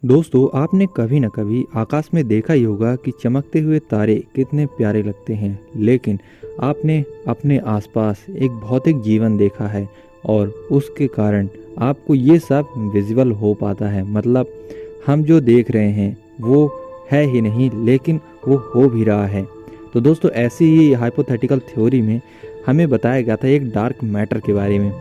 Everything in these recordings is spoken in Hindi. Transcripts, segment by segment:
दोस्तों, आपने कभी न कभी आकाश में देखा ही होगा कि चमकते हुए तारे कितने प्यारे लगते हैं। लेकिन आपने अपने आसपास एक भौतिक जीवन देखा है और उसके कारण आपको ये सब विजिबल हो पाता है। मतलब हम जो देख रहे हैं वो है ही नहीं, लेकिन वो हो भी रहा है। तो दोस्तों, ऐसी ही हाइपोथेटिकल थ्योरी में हमें बताया गया था एक डार्क मैटर के बारे में।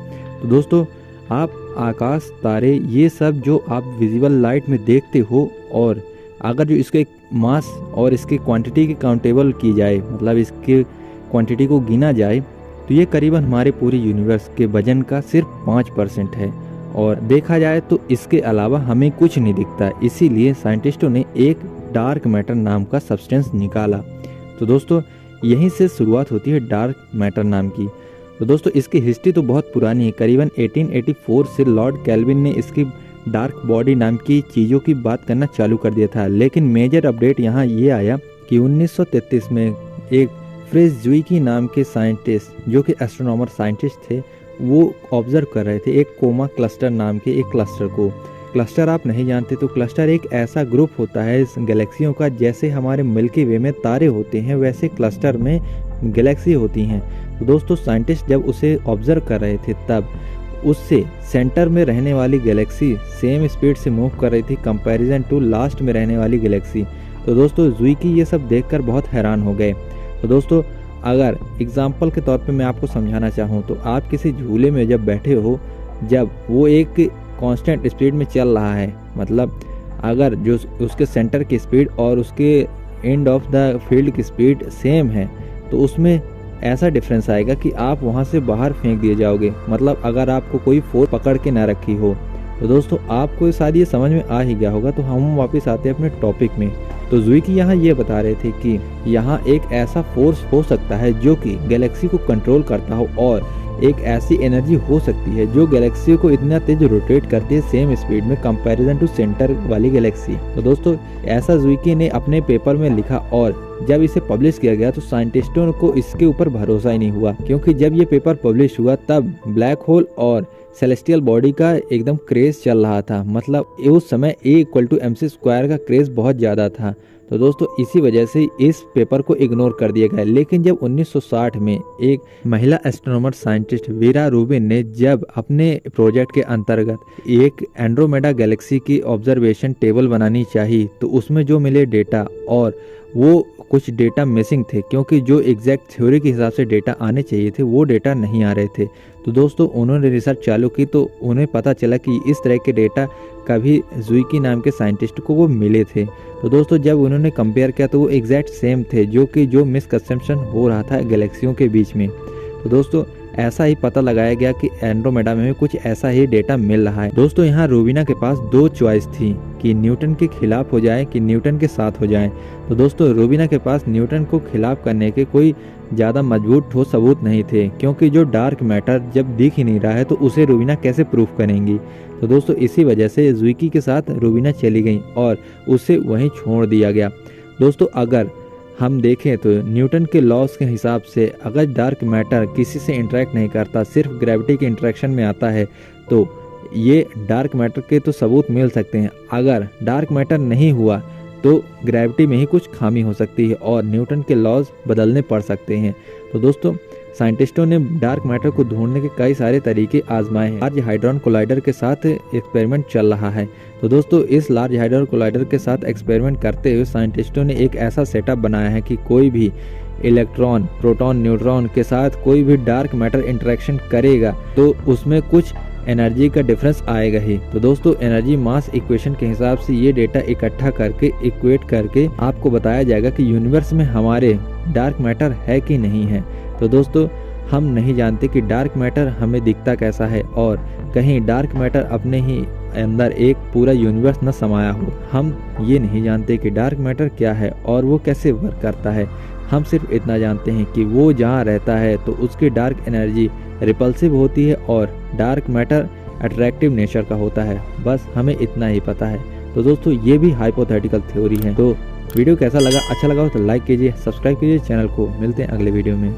तो दोस्तों, आप आकाश, तारे, ये सब जो आप विजिबल लाइट में देखते हो, और अगर जो इसके मास और इसके क्वांटिटी की काउंटेबल की जाए, मतलब इसके क्वांटिटी को गिना जाए, तो ये करीबन हमारे पूरे यूनिवर्स के वजन का सिर्फ 5% है। और देखा जाए तो इसके अलावा हमें कुछ नहीं दिखता। इसीलिए साइंटिस्टों ने एक डार्क मैटर नाम का सब्सटेंस निकाला। तो दोस्तों, यहीं से शुरुआत होती है डार्क मैटर नाम की। तो दोस्तों, इसकी हिस्ट्री तो बहुत पुरानी है। करीबन 1884 से लॉर्ड केल्विन ने इसकी डार्क बॉडी नाम की चीज़ों की बात करना चालू कर दिया था। लेकिन मेजर अपडेट यहाँ ये आया कि 1933 में एक फ्रेज जुइकी नाम के साइंटिस्ट, जो कि एस्ट्रोनॉमर साइंटिस्ट थे, वो ऑब्जर्व कर रहे थे एक कोमा क्लस्टर नाम के एक क्लस्टर को। क्लस्टर आप नहीं जानते तो क्लस्टर एक ऐसा ग्रुप होता है इस गैलेक्सियों का, जैसे हमारे मिल्की वे में तारे होते हैं वैसे क्लस्टर में गैलेक्सी होती हैं। तो दोस्तों, साइंटिस्ट जब उसे ऑब्जर्व कर रहे थे तब उससे सेंटर में रहने वाली गैलेक्सी सेम स्पीड से मूव कर रही थी कंपैरिजन टू लास्ट में रहने वाली गैलेक्सी। तो दोस्तों, जुइकी ये सब देखकर बहुत हैरान हो गए। तो दोस्तों, अगर एग्जाम्पल के तौर पे मैं आपको समझाना चाहूँ तो आप किसी झूले में जब बैठे हो, जब वो एक कांस्टेंट स्पीड में चल रहा है, मतलब अगर जो उसके सेंटर की स्पीड और उसके एंड ऑफ द फील्ड की स्पीड सेम है, तो उसमें ऐसा डिफरेंस आएगा कि आप वहां से बाहर फेंक दिए जाओगे। मतलब अगर आपको कोई फोर्स पकड़ के ना रखी हो। तो दोस्तों, आपको शायद ये समझ में आ ही गया होगा। तो हम वापस आते हैं अपने टॉपिक में। तो जुइकी यहाँ ये बता रहे थे कि यहाँ एक ऐसा फोर्स हो सकता है जो कि गैलेक्सी को कंट्रोल करता हो, और एक ऐसी एनर्जी हो सकती है जो गैलेक्सी को इतना तेज रोटेट करती है सेम स्पीड में कंपैरिजन टू सेंटर वाली गैलेक्सी। तो दोस्तों, ऐसा जुइकी ने अपने पेपर में लिखा, और जब इसे पब्लिश किया गया तो साइंटिस्टों को इसके ऊपर भरोसा ही नहीं हुआ, क्योंकि जब ये पेपर पब्लिश हुआ तब ब्लैक होल और सेलेस्टियल बॉडी का एकदम क्रेज चल रहा था। मतलब उस समय A=mc² का क्रेज बहुत ज़्यादा था। तो दोस्तों, इसी वजह से इस पेपर को इग्नोर कर दिया गया। लेकिन जब 1960 में एक महिला एस्ट्रोनॉमर साइंटिस्ट वीरा रूबिन ने जब अपने प्रोजेक्ट के अंतर्गत एक एंड्रोमेडा गैलेक्सी की ऑब्जर्वेशन टेबल बनानी चाहिए, तो उसमें जो मिले डेटा, और वो कुछ डेटा मिसिंग थे, क्योंकि जो एग्जैक्ट थ्योरी के हिसाब से डेटा आने चाहिए थे वो डेटा नहीं आ रहे थे। तो दोस्तों, उन्होंने रिसर्च चालू की तो उन्हें पता चला कि इस तरह के डेटा कभी जुइकी नाम के साइंटिस्ट को वो मिले थे। तो दोस्तों, जब उन्होंने कंपेयर किया तो वो एग्जैक्ट सेम थे जो मिसकंसेप्शन हो रहा था गैलेक्सियों के बीच में। तो दोस्तों, ऐसा ही पता लगाया गया कि एंड्रोमेडा में कुछ ऐसा ही डेटा मिल रहा है। दोस्तों, यहाँ रूबिना के पास दो चॉइस थी कि न्यूटन के खिलाफ हो जाए कि न्यूटन के साथ हो जाए। तो दोस्तों, रूबिना के पास न्यूटन को खिलाफ करने के कोई ज़्यादा मजबूत ठोस सबूत नहीं थे, क्योंकि जो डार्क मैटर जब दिख ही नहीं रहा है तो उसे रूबिना कैसे प्रूफ करेंगी। तो दोस्तों, इसी वजह से जुइकी के साथ रूबिना चली गई और उसे वहीं छोड़ दिया गया। दोस्तों, अगर हम देखें तो न्यूटन के लॉस के हिसाब से अगर डार्क मैटर किसी से इंटरेक्ट नहीं करता, सिर्फ ग्रेविटी के इंटरेक्शन में आता है, तो ये डार्क मैटर के तो सबूत मिल सकते हैं। अगर डार्क मैटर नहीं हुआ तो ग्रेविटी में ही कुछ खामी हो सकती है और न्यूटन के लॉज बदलने पड़ सकते हैं। तो दोस्तों, साइंटिस्टों ने डार्क मैटर को ढूंढने के कई सारे तरीके आजमाए हैं। लार्ज हाइड्रॉन कोलाइडर के साथ एक्सपेरिमेंट चल रहा है। तो दोस्तों, इस लार्ज हाइड्रॉन कोलाइडर के साथ एक्सपेरिमेंट करते हुए साइंटिस्टों ने एक ऐसा सेटअप बनाया है कि कोई भी इलेक्ट्रॉन, प्रोटॉन, न्यूट्रॉन के साथ कोई भी डार्क मैटर इंटरेक्शन करेगा तो उसमें कुछ एनर्जी का डिफरेंस आएगा ही। तो दोस्तों, एनर्जी मास इक्वेशन के हिसाब से ये डेटा इकट्ठा करके इक्वेट करके आपको बताया जाएगा कि यूनिवर्स में हमारे डार्क मैटर है कि नहीं है। तो दोस्तों, हम नहीं जानते कि डार्क मैटर हमें दिखता कैसा है, और कहीं डार्क मैटर अपने ही अंदर एक पूरा यूनिवर्स न समाया हो। हम ये नहीं जानते कि डार्क मैटर क्या है और वो कैसे वर्क करता है। हम सिर्फ इतना जानते हैं कि वो जहाँ रहता है तो उसकी डार्क एनर्जी रिपल्सिव होती है और डार्क मैटर अट्रैक्टिव नेचर का होता है। बस हमें इतना ही पता है। तो दोस्तों, ये भी हाइपोथेटिकल थ्योरी है। तो वीडियो कैसा लगा? अच्छा लगा हो तो लाइक कीजिए, सब्सक्राइब कीजिए चैनल को। मिलते हैं अगले वीडियो में।